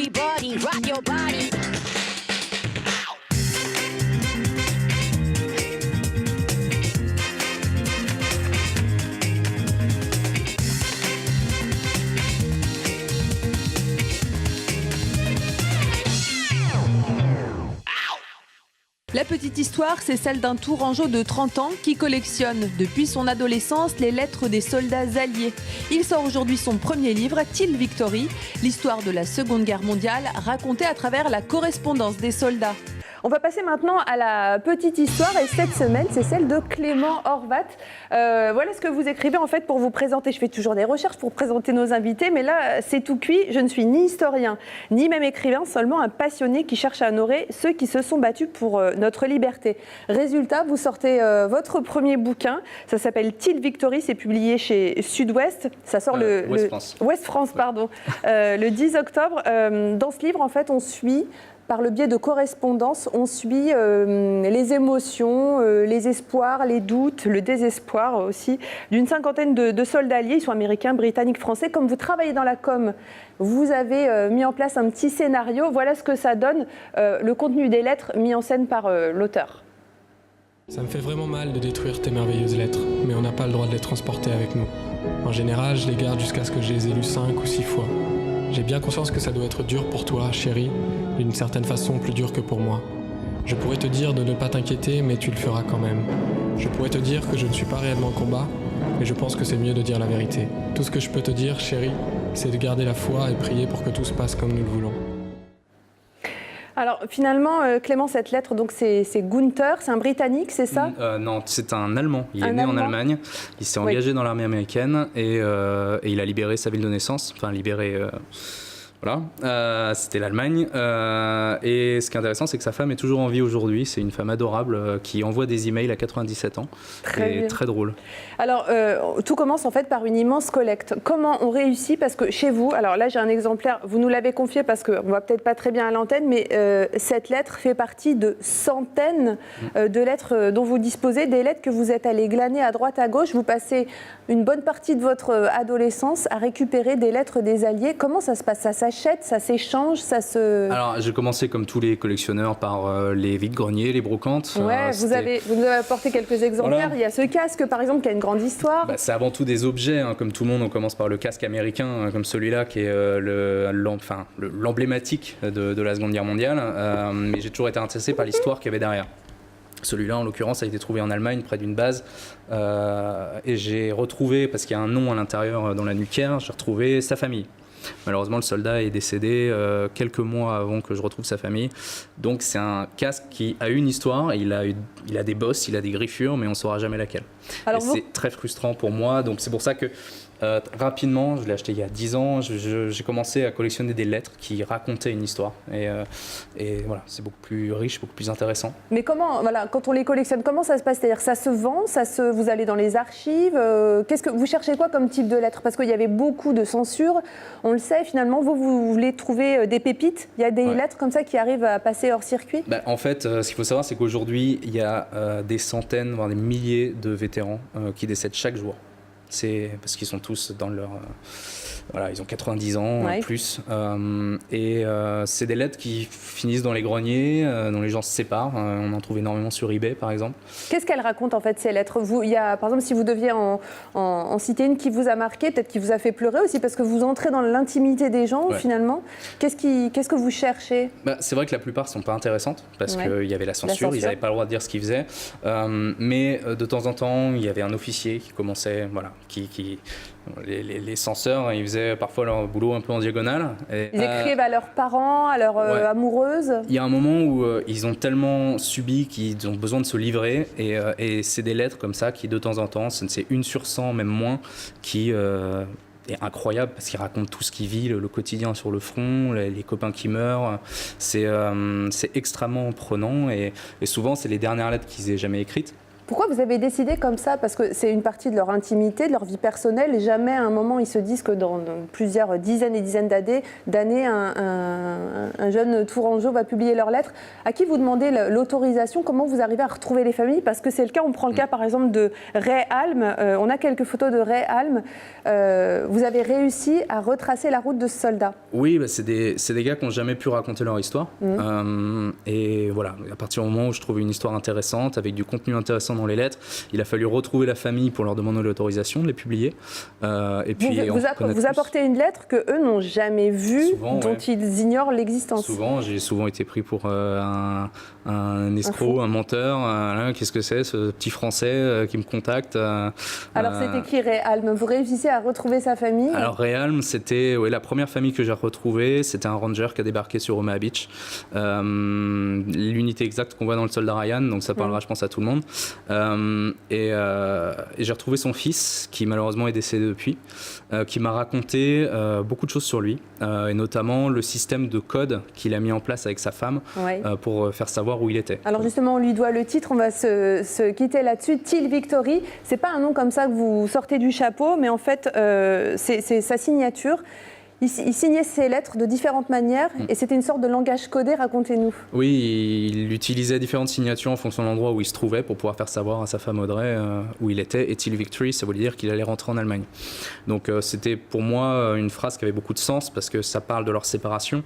Everybody rock your body. La petite histoire, c'est celle d'un Tourangeau de 30 ans qui collectionne, depuis son adolescence, les lettres des soldats alliés. Il sort aujourd'hui son premier livre, Till Victory, l'histoire de la Seconde Guerre mondiale, racontée à travers la correspondance des soldats. On va passer maintenant à la petite histoire et cette semaine, c'est celle de Clément Horvat. Voilà ce que vous écrivez en fait pour vous présenter. Je fais toujours des recherches pour présenter nos invités, mais là, c'est tout cuit. Je ne suis ni historien, ni même écrivain, seulement un passionné qui cherche à honorer ceux qui se sont battus pour notre liberté. Résultat, vous sortez votre premier bouquin. Ça s'appelle Till Victory, c'est publié chez Sud-Ouest. Ça sort Ouest France, pardon, le 10 octobre. Dans ce livre, en fait, on suit... Par le biais de correspondance, on suit les émotions, les espoirs, les doutes, le désespoir aussi d'une cinquantaine de soldats alliés. Ils sont américains, britanniques, français. Comme vous travaillez dans la com, vous avez mis en place un petit scénario. Voilà ce que ça donne, le contenu des lettres mis en scène par l'auteur. Ça me fait vraiment mal de détruire tes merveilleuses lettres, mais on n'a pas le droit de les transporter avec nous. En général, je les garde jusqu'à ce que je les ai lues 5 ou 6 fois. J'ai bien conscience que ça doit être dur pour toi, chérie, d'une certaine façon plus dur que pour moi. Je pourrais te dire de ne pas t'inquiéter, mais tu le feras quand même. Je pourrais te dire que je ne suis pas réellement au combat, mais je pense que c'est mieux de dire la vérité. Tout ce que je peux te dire, chérie, c'est de garder la foi et prier pour que tout se passe comme nous le voulons. Alors finalement, Clément, cette lettre, donc c'est Gunther, c'est un Britannique, c'est ça ? Non, c'est un Allemand. Il est né en Allemagne, il s'est engagé dans l'armée américaine et il a libéré sa ville de naissance, enfin libéré... Voilà, c'était l'Allemagne. Et ce qui est intéressant, c'est que sa femme est toujours en vie aujourd'hui. C'est une femme adorable qui envoie des emails à 97 ans. Très drôle. Alors, tout commence en fait par une immense collecte. Comment on réussit ? Parce que chez vous, alors là j'ai un exemplaire, vous nous l'avez confié parce qu'on ne voit peut-être pas très bien à l'antenne, mais cette lettre fait partie de centaines de lettres dont vous disposez, des lettres que vous êtes allé glaner à droite à gauche. Vous passez une bonne partie de votre adolescence à récupérer des lettres des Alliés. Comment ça se passe ? Ça s'achète, ça s'échange, ça se... Alors, j'ai commencé comme tous les collectionneurs par les vides-greniers, les brocantes. Ouais, vous nous avez apporté quelques exemplaires. Voilà. Il y a ce casque, par exemple, qui a une grande histoire. C'est avant tout des objets, hein, comme tout le monde. On commence par le casque américain, comme celui-là, qui est l'emblématique de la Seconde Guerre mondiale. Mais j'ai toujours été intéressé par l'histoire qu'il y avait derrière. Celui-là, en l'occurrence, a été trouvé en Allemagne, près d'une base. Et j'ai retrouvé, parce qu'il y a un nom à l'intérieur dans la nuquière, j'ai retrouvé sa famille. Malheureusement, le soldat est décédé quelques mois avant que je retrouve sa famille. Donc, c'est un casque qui a une histoire. Il a des bosses, il a des griffures, mais on ne saura jamais laquelle. Alors, c'est très frustrant pour moi. Donc, c'est pour ça que rapidement, je l'ai acheté il y a 10 ans, j'ai commencé à collectionner des lettres qui racontaient une histoire. Et voilà, c'est beaucoup plus riche, beaucoup plus intéressant. Mais comment, voilà, quand on les collectionne, comment ça se passe ? C'est-à-dire, ça se vend, vous allez dans les archives qu'est-ce que vous cherchez quoi comme type de lettres ? Parce qu'il y avait beaucoup de censure. On le sait, finalement, vous voulez trouver des pépites. Il y a des lettres comme ça qui arrivent à passer hors circuit ? En fait, ce qu'il faut savoir, c'est qu'aujourd'hui, il y a des centaines, voire des milliers de vétérans qui décèdent chaque jour. C'est parce qu'ils sont tous dans leur... voilà, ils ont 90 ans, plus. C'est des lettres qui finissent dans les greniers, dont les gens se séparent. On en trouve énormément sur eBay, par exemple. Qu'est-ce qu'elles racontent, en fait, ces lettres ? Par exemple, si vous deviez en citer une qui vous a marqué, peut-être qui vous a fait pleurer aussi, parce que vous entrez dans l'intimité des gens, finalement. Qu'est-ce que vous cherchez ? C'est vrai que la plupart ne sont pas intéressantes, parce qu'il y avait la censure, ils n'avaient pas le droit de dire ce qu'ils faisaient. Mais de temps en temps, il y avait un officier qui commençait... Voilà, les censeurs, ils faisaient parfois leur boulot un peu en diagonale. Ils écrivent à leurs parents, à leurs amoureuses. Il y a un moment où ils ont tellement subi qu'ils ont besoin de se livrer. Et c'est des lettres comme ça qui, de temps en temps, c'est 1 sur 100, même moins, qui... est incroyable parce qu'il raconte tout ce qu'il vit, le quotidien sur le front, les copains qui meurent. C'est extrêmement prenant et souvent, c'est les dernières lettres qu'ils aient jamais écrites. Pourquoi vous avez décidé comme ça? Parce que c'est une partie de leur intimité, de leur vie personnelle, et jamais à un moment ils se disent que dans plusieurs dizaines et dizaines d'années, un jeune Tourangeau va publier leurs lettres. À qui vous demandez l'autorisation? Comment vous arrivez à retrouver les familles? Parce que c'est le cas, on prend le cas par exemple de Ray Halm, on a quelques photos de Ray Halm. Vous avez réussi à retracer la route de ce soldat. Oui, c'est des gars qui n'ont jamais pu raconter leur histoire. Et voilà, à partir du moment où je trouvais une histoire intéressante, avec du contenu intéressant dans les lettres, il a fallu retrouver la famille pour leur demander l'autorisation de les publier. Et puis vous apportez une lettre que eux n'ont jamais vue, dont ils ignorent l'existence. J'ai souvent été pris pour un escroc, un menteur. Qu'est-ce que c'est, ce petit Français qui me contacte? Alors c'était qui Ray Halm? Vous réussissez à retrouver sa famille? Alors Ray Halm, c'était la première famille que j'ai retrouvée. C'était un ranger qui a débarqué sur Omaha Beach. L'unité exacte qu'on voit dans le soldat Ryan, donc ça parlera je pense à tout le monde. Et j'ai retrouvé son fils qui malheureusement est décédé depuis, qui m'a raconté beaucoup de choses sur lui, et notamment le système de code qu'il a mis en place avec sa femme pour faire savoir où il était. Alors justement, on lui doit le titre, on va se quitter là-dessus. Till Victory, c'est pas un nom comme ça que vous sortez du chapeau, mais en fait c'est sa signature. Il signait ses lettres de différentes manières et c'était une sorte de langage codé, racontez-nous. Oui, il utilisait différentes signatures en fonction de l'endroit où il se trouvait pour pouvoir faire savoir à sa femme Audrey où il était. Et Till Victory, ça voulait dire qu'il allait rentrer en Allemagne. Donc c'était pour moi une phrase qui avait beaucoup de sens parce que ça parle de leur séparation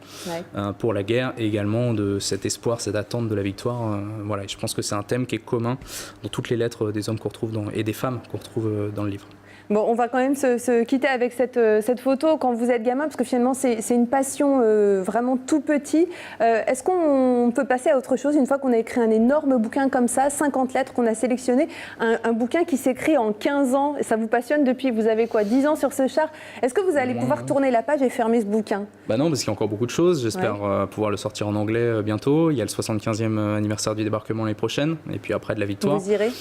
pour la guerre et également de cet espoir, cette attente de la victoire. Voilà, et je pense que c'est un thème qui est commun dans toutes les lettres des hommes qu'on retrouve et des femmes qu'on retrouve dans le livre. Bon, on va quand même se quitter avec cette photo quand vous êtes gamin, parce que finalement c'est une passion vraiment tout petit. Est-ce qu'on peut passer à autre chose une fois qu'on a écrit un énorme bouquin comme ça, 50 lettres qu'on a sélectionnées, un bouquin qui s'écrit en 15 ans, et ça vous passionne depuis, vous avez quoi, 10 ans sur ce char? Est-ce que vous allez pouvoir tourner la page et fermer ce bouquin? Bah non, parce qu'il y a encore beaucoup de choses. J'espère pouvoir le sortir en anglais bientôt. Il y a le 75e anniversaire du débarquement l'année prochaine, et puis après de la victoire. Vous irez?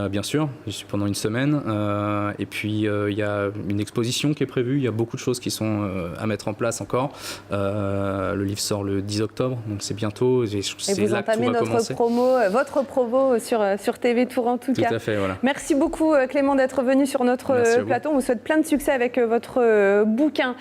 Bien sûr, j'y suis pendant une semaine, et puis il y a une exposition qui est prévue, il y a beaucoup de choses qui sont à mettre en place encore. Le livre sort le 10 octobre, donc c'est bientôt. Et vous entamez votre promo sur TV Tour en tout cas. Tout à fait, voilà. Merci beaucoup Clément d'être venu sur notre plateau. On vous souhaite plein de succès avec votre bouquin.